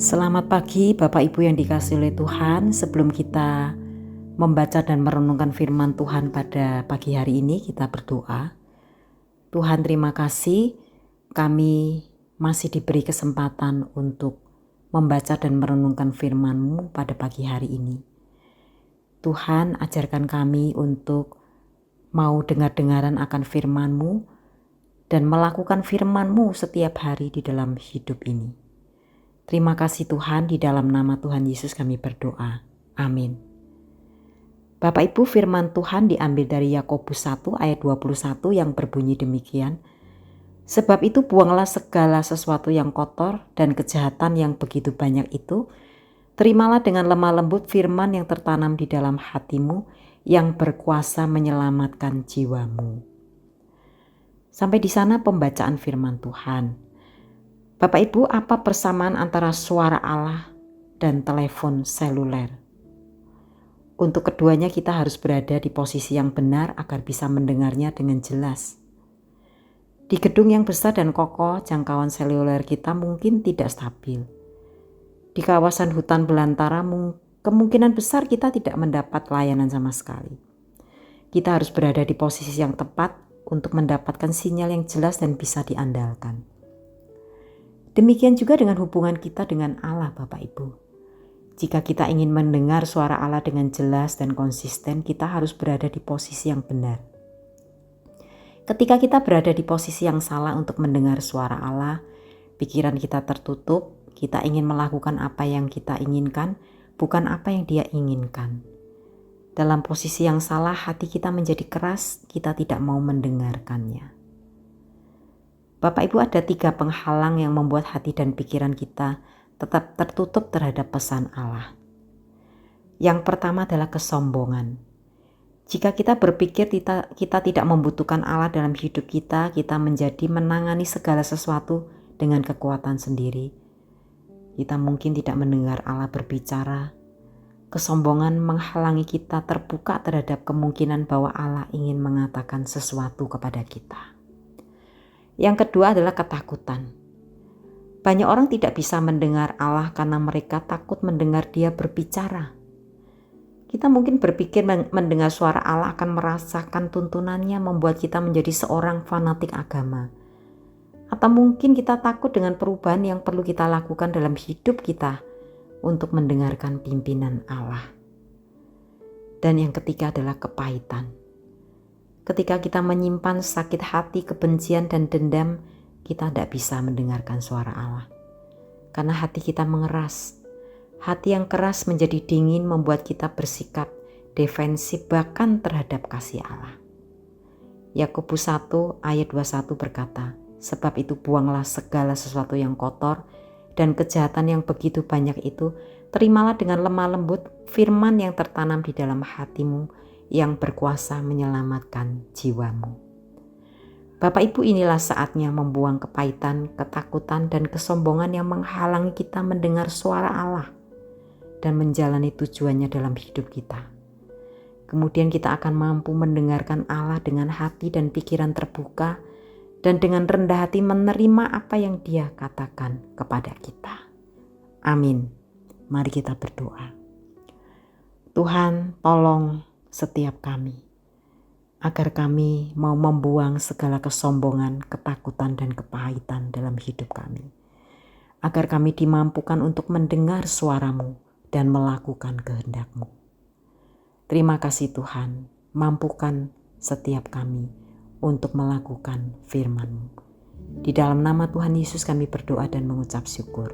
Selamat pagi Bapak Ibu yang dikasihi oleh Tuhan. Sebelum kita membaca dan merenungkan firman Tuhan pada pagi hari ini, kita berdoa. Tuhan, terima kasih kami masih diberi kesempatan untuk membaca dan merenungkan firman-Mu pada pagi hari ini. Tuhan, ajarkan kami untuk mau dengar-dengaran akan firman-Mu dan melakukan firman-Mu setiap hari di dalam hidup ini. Terima kasih Tuhan, di dalam nama Tuhan Yesus kami berdoa. Amin. Bapak Ibu, firman Tuhan diambil dari Yakobus 1 ayat 21 yang berbunyi demikian. Sebab itu buanglah segala sesuatu yang kotor dan kejahatan yang begitu banyak itu. Terimalah dengan lemah lembut firman yang tertanam di dalam hatimu yang berkuasa menyelamatkan jiwamu. Sampai di sana pembacaan firman Tuhan. Bapak Ibu, apa persamaan antara suara Allah dan telepon seluler? Untuk keduanya kita harus berada di posisi yang benar agar bisa mendengarnya dengan jelas. Di gedung yang besar dan kokoh, jangkauan seluler kita mungkin tidak stabil. Di kawasan hutan belantara, kemungkinan besar kita tidak mendapat layanan sama sekali. Kita harus berada di posisi yang tepat untuk mendapatkan sinyal yang jelas dan bisa diandalkan. Demikian juga dengan hubungan kita dengan Allah, Bapak Ibu. Jika kita ingin mendengar suara Allah dengan jelas dan konsisten, kita harus berada di posisi yang benar. Ketika kita berada di posisi yang salah untuk mendengar suara Allah, pikiran kita tertutup, kita ingin melakukan apa yang kita inginkan, bukan apa yang Dia inginkan. Dalam posisi yang salah, hati kita menjadi keras, kita tidak mau mendengarkannya. Bapak Ibu, ada 3 penghalang yang membuat hati dan pikiran kita tetap tertutup terhadap pesan Allah. Yang pertama adalah kesombongan. Jika kita berpikir kita tidak membutuhkan Allah dalam hidup kita menjadi menangani segala sesuatu dengan kekuatan sendiri. Kita mungkin tidak mendengar Allah berbicara. Kesombongan menghalangi kita terbuka terhadap kemungkinan bahwa Allah ingin mengatakan sesuatu kepada kita. Yang kedua adalah ketakutan. Banyak orang tidak bisa mendengar Allah karena mereka takut mendengar Dia berbicara. Kita mungkin berpikir mendengar suara Allah akan merasakan tuntunannya membuat kita menjadi seorang fanatik agama. Atau mungkin kita takut dengan perubahan yang perlu kita lakukan dalam hidup kita untuk mendengarkan pimpinan Allah. Dan yang ketiga adalah kepahitan. Ketika kita menyimpan sakit hati, kebencian, dan dendam, kita tidak bisa mendengarkan suara Allah. Karena hati kita mengeras. Hati yang keras menjadi dingin membuat kita bersikap defensif bahkan terhadap kasih Allah. Yakobus 1 ayat 21 berkata, sebab itu buanglah segala sesuatu yang kotor dan kejahatan yang begitu banyak itu, terimalah dengan lemah lembut firman yang tertanam di dalam hatimu yang berkuasa menyelamatkan jiwamu. Bapak Ibu, inilah saatnya membuang kepahitan, ketakutan, dan kesombongan yang menghalangi kita mendengar suara Allah dan menjalani tujuannya dalam hidup kita. Kemudian kita akan mampu mendengarkan Allah dengan hati dan pikiran terbuka dan dengan rendah hati menerima apa yang Dia katakan kepada kita. Amin. Mari kita berdoa. Tuhan, tolong setiap kami, agar kami mau membuang segala kesombongan, ketakutan, dan kepahitan dalam hidup kami. Agar kami dimampukan untuk mendengar suara-Mu dan melakukan kehendak-Mu. Terima kasih Tuhan, mampukan setiap kami untuk melakukan firman-Mu. Di dalam nama Tuhan Yesus kami berdoa dan mengucap syukur.